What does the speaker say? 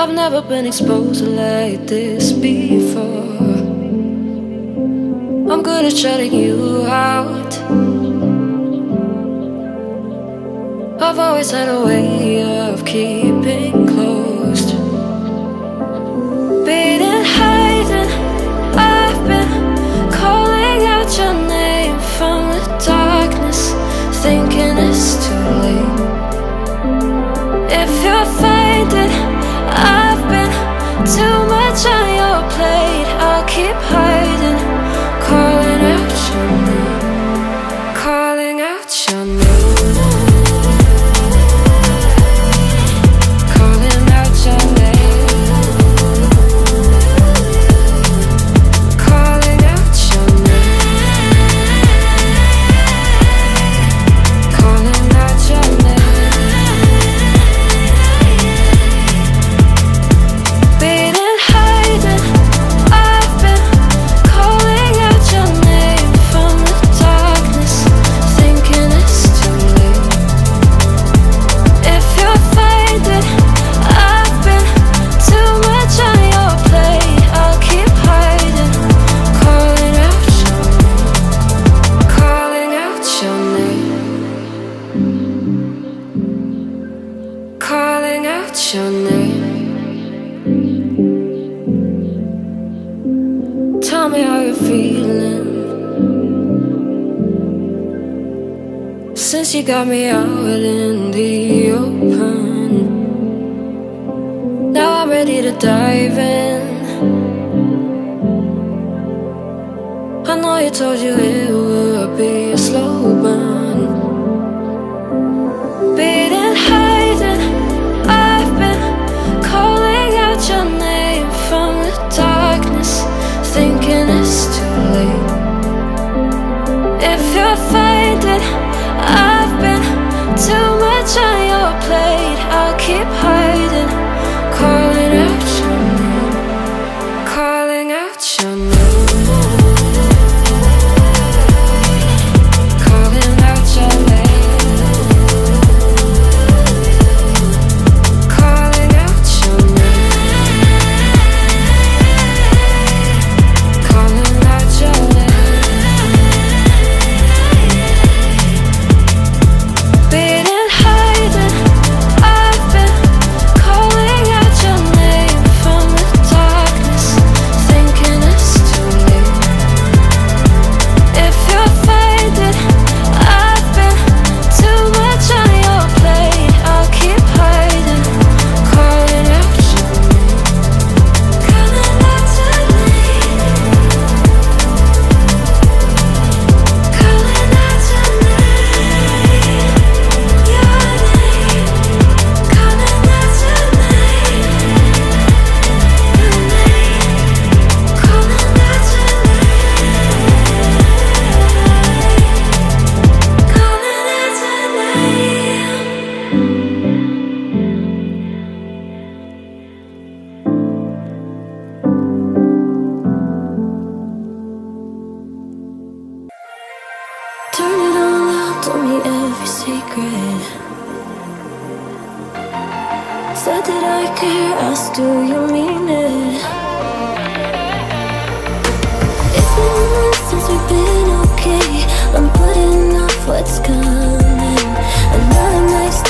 I've never been exposed like this before. I'm good at shutting you out. I've always had a way of keeping closed. Beating, hiding, I've been calling out your name from the darkness, thinking it's too late. If you're finding I've been too much on your plate, I'll keep hiding, calling out your name, calling out your name, calling out your name, calling out your name, calling out your name. Your name. Tell me how you're feeling since you got me out in the open. Now I'm ready to dive in. I know you told you it would be a slow burn. Beating, hiding, I've been calling out your name from the darkness, thinking it's too late. If you're finding I've been too much on your plate, I'll keep hiding, calling out your name, calling out your name. Said that I care, ask do you mean it? It's been months since we've been okay. I'm putting off what's coming. Another night's